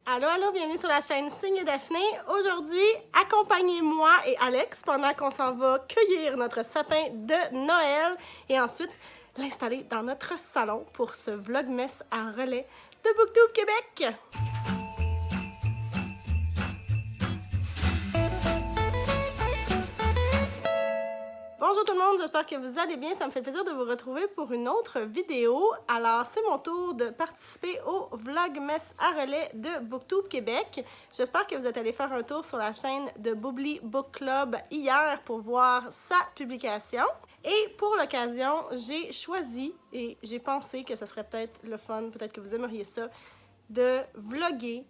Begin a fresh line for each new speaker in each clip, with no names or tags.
Allô, allô, bienvenue sur la chaîne Signe et Daphné. Aujourd'hui, accompagnez-moi et Alex pendant qu'on s'en va cueillir notre sapin de Noël et ensuite l'installer dans notre salon pour ce vlogmas à relais de Booktube Québec. Bonjour tout le monde, j'espère que vous allez bien. Ça me fait plaisir de vous retrouver pour une autre vidéo. Alors, c'est mon tour de participer au Vlogmas à relais de Booktube Québec. J'espère que vous êtes allés faire un tour sur la chaîne de Boobly Book Club hier pour voir sa publication. Et pour l'occasion, j'ai choisi et j'ai pensé que ce serait peut-être le fun, peut-être que vous aimeriez ça, de vlogger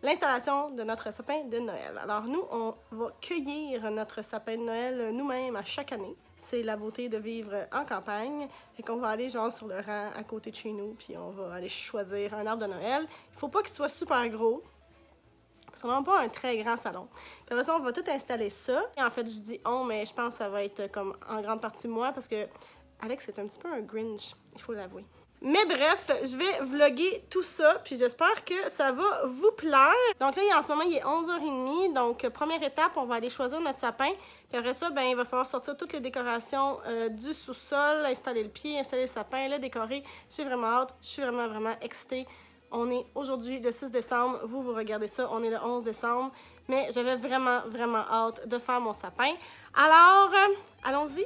l'installation de notre sapin de Noël. Alors nous, on va cueillir notre sapin de Noël nous-mêmes à chaque année. C'est la beauté de vivre en campagne. Fait qu'on va aller genre sur le rang à côté de chez nous, puis on va aller choisir un arbre de Noël. Il faut pas qu'il soit super gros, parce qu'on n'a pas un très grand salon. Puis après ça, on va tout installer ça. Et en fait, je dis on, mais je pense que ça va être comme en grande partie moi, parce que Alex est un petit peu un Grinch, il faut l'avouer. Mais bref, je vais vlogger tout ça, puis j'espère que ça va vous plaire. Donc là, en ce moment, il est 11h30, donc première étape, on va aller choisir notre sapin. Puis après ça, ben, il va falloir sortir toutes les décorations du sous-sol, installer le pied, installer le sapin, le décorer. J'ai vraiment hâte, je suis vraiment excitée. On est aujourd'hui le 6 décembre, vous regardez ça, on est le 11 décembre. Mais j'avais vraiment hâte de faire mon sapin. Alors, allons-y!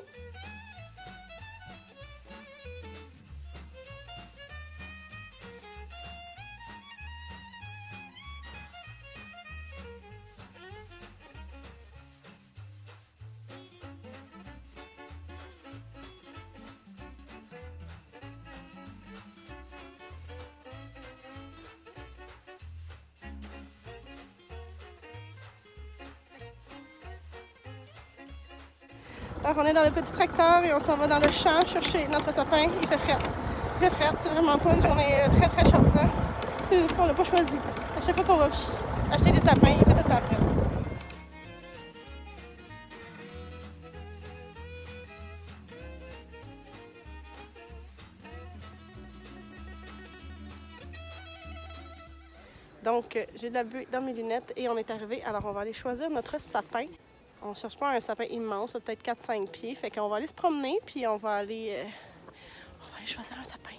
Alors, on est dans le petit tracteur et on s'en va dans le champ chercher notre sapin. Il fait frais. Il fait frais. C'est vraiment pas une journée très chaude. Hein? On l'a pas choisi. À chaque fois qu'on va acheter des sapins, il fait tout le temps frais. Donc, j'ai de la buée dans mes lunettes et on est arrivé. Alors, on va aller choisir notre sapin. On ne cherche pas un sapin immense, peut-être 4-5 pieds. Fait qu'on va aller se promener, puis on va aller choisir un sapin.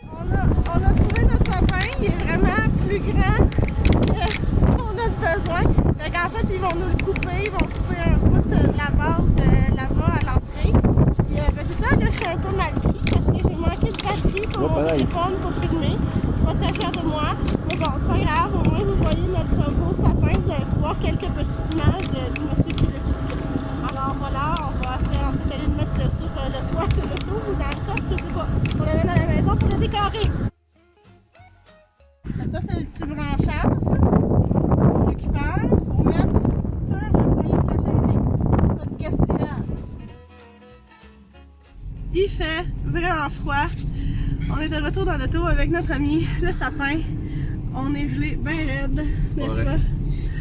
On a trouvé notre sapin. Il est vraiment plus grand que ce qu'on a besoin. Fait qu'en fait, ils vont nous le couper. Ils vont couper un bout de la base là-bas à l'entrée. Ben c'est ça, là, je suis un peu mal pris parce que j'ai manqué de batterie sur mon téléphone pour filmer. Je suis pas très fière de moi. Mais bon, c'est pas grave. Au moins, vous voyez notre beau sapin. Vous allez voir quelques petites images du monsieur qui l'a coupé. Alors voilà, on va ensuite aller le mettre sur le toit de l'auto ou dans le coffre, je sais pas. On l'amène à la maison pour le décorer. Ça, c'est le petit branchage qu'on récupère pour mettre sur le foyer de la cheminée. Pas de gaspillage. Il fait vraiment froid. On est de retour dans l'auto avec notre ami le sapin. On est gelé bien raide, n'est-ce pas?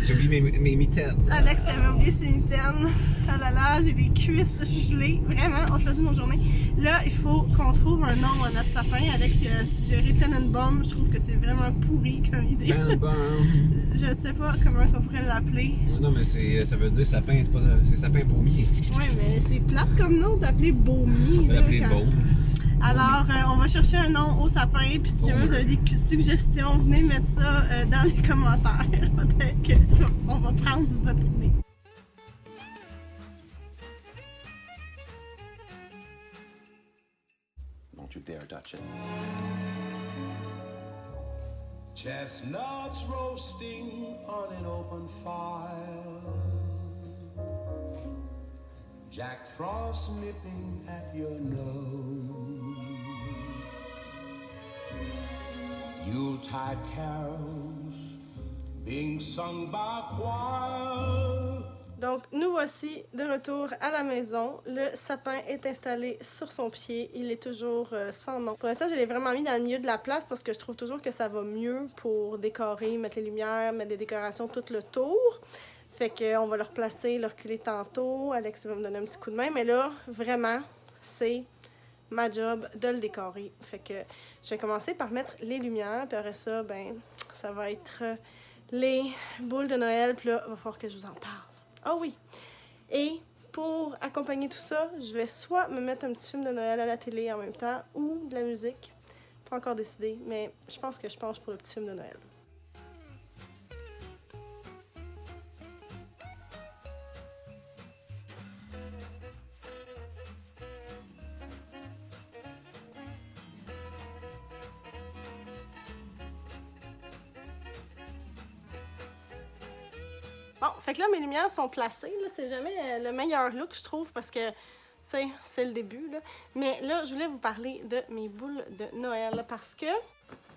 J'ai oublié mes mitaines.
Alex avait oublié ses mitaines. Oh là là, j'ai des cuisses gelées. Vraiment, on choisit nos journées. Là, il faut qu'on trouve un nom à notre sapin. Alex il a suggéré Tenenbaum. Je trouve que c'est vraiment pourri comme idée.
Tenenbaum.
Je sais pas comment on pourrait l'appeler.
Non, mais ça veut dire sapin, c'est sapin baumier.
Ouais, mais c'est plate comme nom d'appeler baumier.
On va l'appeler baume.
Alors, on va chercher un nom au sapin, puis si jamais vous avez des suggestions, venez mettre ça dans les commentaires. Peut-être qu'on va prendre votre idée.
Don't you dare touch it.
Chestnuts roasting on an open fire, Jack Frost nipping at your nose, Yuletide carols being sung by choir.
Donc, nous voici de retour à la maison. Le sapin est installé sur son pied. Il est toujours sans nom. Pour l'instant, je l'ai vraiment mis dans le milieu de la place parce que je trouve toujours que ça va mieux pour décorer, mettre les lumières, mettre des décorations tout le tour. Fait qu'on va le replacer, le reculer tantôt. Alex va me donner un petit coup de main. Mais là, vraiment, c'est ma job de le décorer. Fait que je vais commencer par mettre les lumières, puis après ça, ben, ça va être les boules de Noël, puis là, il va falloir que je vous en parle. Ah oui! Et pour accompagner tout ça, je vais soit me mettre un petit film de Noël à la télé en même temps, ou de la musique. Pas encore décidé, mais je pense que je penche pour le petit film de Noël. Bon, fait que là, mes lumières sont placées. C'est jamais le meilleur look, je trouve, parce que, tu sais, c'est le début. Là. Mais là, je voulais vous parler de mes boules de Noël parce que,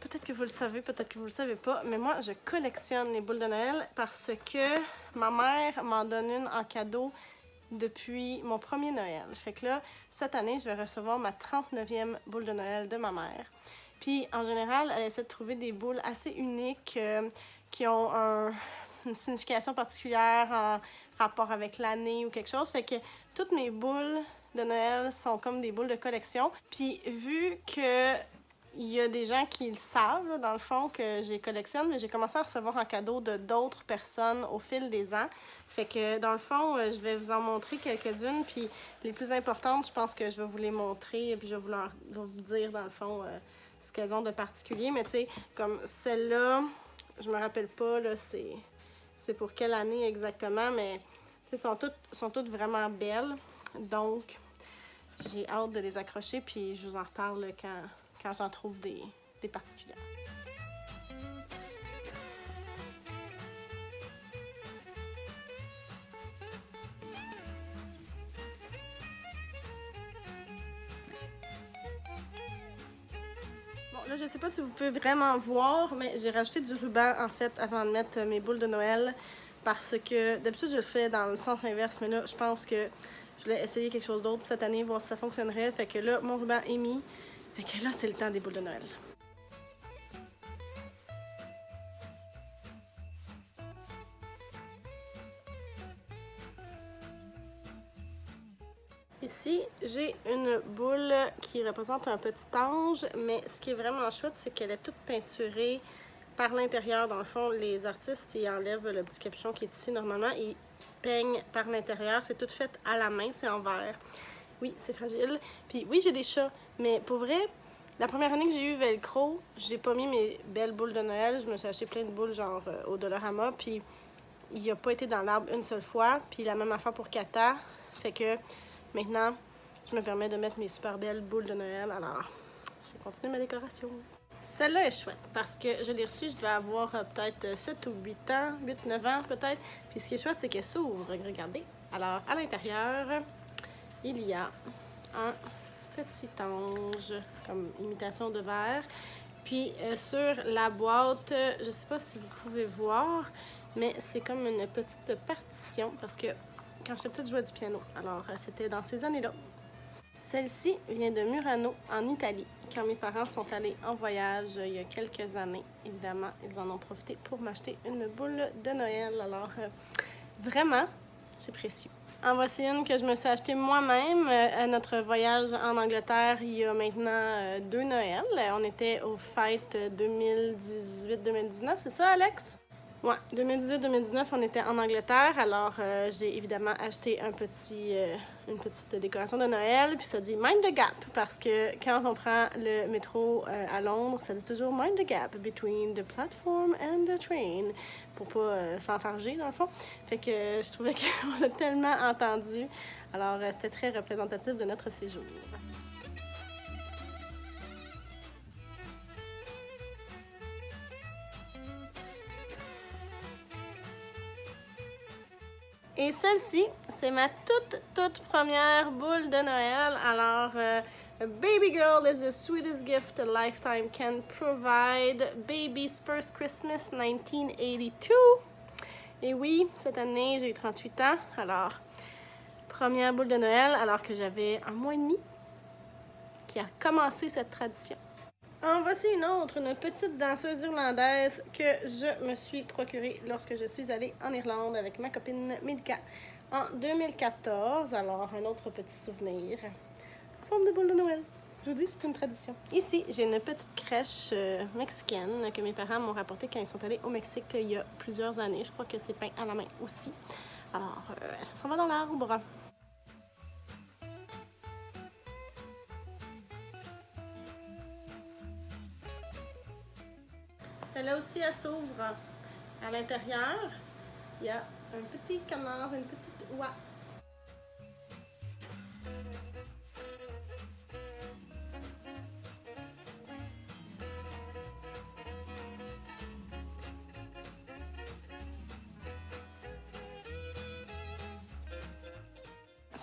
peut-être que vous le savez, peut-être que vous le savez pas, mais moi, je collectionne les boules de Noël parce que ma mère m'en donne une en cadeau depuis mon premier Noël. Fait que là, cette année, je vais recevoir ma 39e boule de Noël de ma mère. Puis, en général, elle essaie de trouver des boules assez uniques qui ont une signification particulière en rapport avec l'année ou quelque chose. Fait que toutes mes boules de Noël sont comme des boules de collection. Puis vu que il y a des gens qui le savent, là, dans le fond, que je les collectionne, mais j'ai commencé à recevoir en cadeau de d'autres personnes au fil des ans. Fait que, dans le fond, je vais vous en montrer quelques-unes, puis les plus importantes, je pense que je vais vous les montrer, puis je vais vous dire, dans le fond, ce qu'elles ont de particulier. Mais tu sais, comme celle-là, je me rappelle pas, là, c'est pour quelle année exactement, mais sont toutes vraiment belles. Donc, j'ai hâte de les accrocher, puis je vous en reparle quand j'en trouve des particulières. Bon, là, je sais pas si vous pouvez vraiment voir, mais j'ai rajouté du ruban, en fait, avant de mettre mes boules de Noël, parce que d'habitude, je le fais dans le sens inverse, mais là, je pense que je voulais essayer quelque chose d'autre cette année, voir si ça fonctionnerait. Fait que là, mon ruban est mis. Fait que là, c'est le temps des boules de Noël. Ici, j'ai une boule qui représente un petit ange, mais ce qui est vraiment chouette, c'est qu'elle est toute peinturée par l'intérieur. Dans le fond, les artistes, ils enlèvent le petit capuchon qui est ici normalement, ils peignent par l'intérieur. C'est tout fait à la main, c'est en verre. Oui, c'est fragile. Puis oui, j'ai des chats, mais pour vrai, la première année que j'ai eu Velcro, j'ai pas mis mes belles boules de Noël. Je me suis acheté plein de boules genre au Dollarama, puis il a pas été dans l'arbre une seule fois. Puis la même affaire pour Kata. Fait que maintenant, je me permets de mettre mes super belles boules de Noël. Alors, je vais continuer ma décoration. Celle-là est chouette parce que je l'ai reçue, je devais avoir peut-être 7 ou 8 ans, 8-9 ans peut-être. Puis ce qui est chouette, c'est qu'elle s'ouvre. Regardez. Alors, à l'intérieur, il y a un petit ange comme imitation de verre. Puis sur la boîte, je sais pas si vous pouvez voir, mais c'est comme une petite partition parce que quand j'étais petite, je jouais du piano. Alors, c'était dans ces années-là. Celle-ci vient de Murano, en Italie, quand mes parents sont allés en voyage il y a quelques années. Évidemment, ils en ont profité pour m'acheter une boule de Noël. Alors, vraiment, c'est précieux. En voici une que je me suis achetée moi-même à notre voyage en Angleterre il y a maintenant 2 Noëls. On était aux fêtes 2018-2019, c'est ça, Alex? Ouais, 2018-2019, on était en Angleterre, alors j'ai évidemment acheté une petite décoration de Noël, puis ça dit Mind the gap, parce que quand on prend le métro à Londres, ça dit toujours Mind the gap between the platform and the train, pour pas s'enfarger dans le fond. Fait que je trouvais qu'on a tellement entendu, alors c'était très représentatif de notre séjour. Et celle-ci, c'est ma toute première boule de Noël. Alors, a baby girl is the sweetest gift a lifetime can provide. Baby's first Christmas 1982. Et oui, cette année, j'ai eu 38 ans. Alors, première boule de Noël, alors que j'avais 1 mois et demi, qui a commencé cette tradition. En voici une autre, une petite danseuse irlandaise que je me suis procurée lorsque je suis allée en Irlande avec ma copine Milka en 2014. Alors, un autre petit souvenir en forme de boule de Noël. Je vous dis, c'est une tradition. Ici, j'ai une petite crèche mexicaine que mes parents m'ont rapportée quand ils sont allés au Mexique il y a plusieurs années. Je crois que c'est peint à la main aussi. Alors, ça s'en va dans l'arbre. Celle-là aussi, elle s'ouvre à l'intérieur. Il y a un petit canard, une petite oie.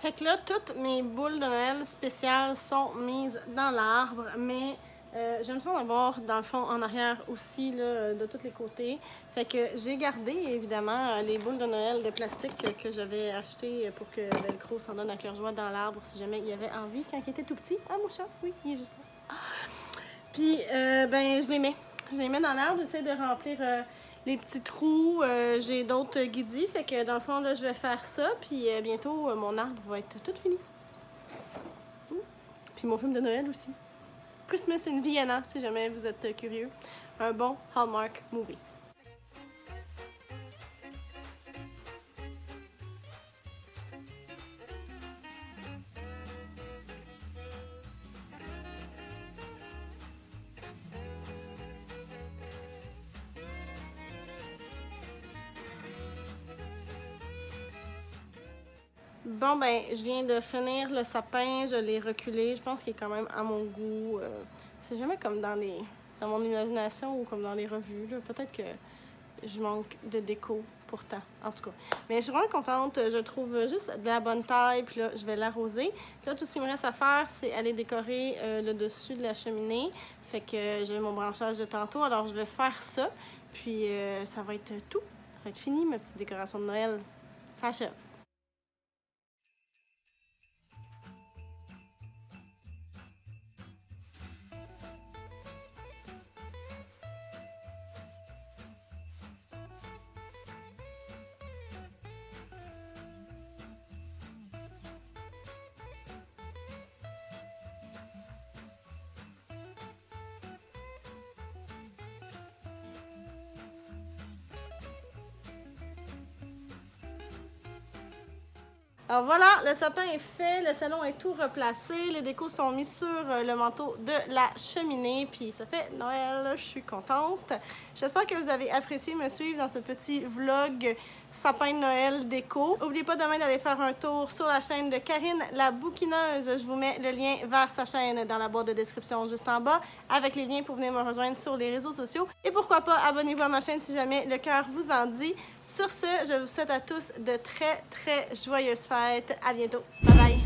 Fait que là, toutes mes boules de Noël spéciales sont mises dans l'arbre, mais j'aime ça en avoir dans le fond en arrière aussi, là, de tous les côtés. Fait que j'ai gardé évidemment les boules de Noël de plastique que j'avais achetées pour que Velcro s'en donne à cœur joie dans l'arbre si jamais il y avait envie quand il était tout petit. Ah, mon chat, oui, il est juste là. Puis, ben, je les mets. Je les mets dans l'arbre, j'essaie de remplir les petits trous. J'ai d'autres guidis, fait que dans le fond, là, je vais faire ça. Puis bientôt, mon arbre va être tout fini. Puis mon film de Noël aussi. Christmas in Vienna, si jamais vous êtes curieux. Un bon Hallmark movie. Bon, ben, je viens de finir le sapin, je l'ai reculé. Je pense qu'il est quand même à mon goût. C'est jamais comme dans mon imagination ou comme dans les revues. Peut-être que je manque de déco pourtant, en tout cas. Mais je suis vraiment contente. Je trouve juste de la bonne taille. Puis là, je vais l'arroser. Là, tout ce qu'il me reste à faire, c'est aller décorer le dessus de la cheminée. Fait que j'ai mon branchage de tantôt. Alors, je vais faire ça. Puis, ça va être tout. Ça va être fini, ma petite décoration de Noël. Ça achève. Alors voilà, le sapin est fait, le salon est tout replacé, les décos sont mis sur le manteau de la cheminée, puis ça fait Noël, je suis contente. J'espère que vous avez apprécié me suivre dans ce petit vlog sapin de Noël déco. N'oubliez pas demain d'aller faire un tour sur la chaîne de Karine la bouquineuse. Je vous mets le lien vers sa chaîne dans la boîte de description juste en bas, avec les liens pour venir me rejoindre sur les réseaux sociaux. Et pourquoi pas, abonnez-vous à ma chaîne si jamais le cœur vous en dit. Sur ce, je vous souhaite à tous de très joyeuses fêtes. À bientôt. Bye bye.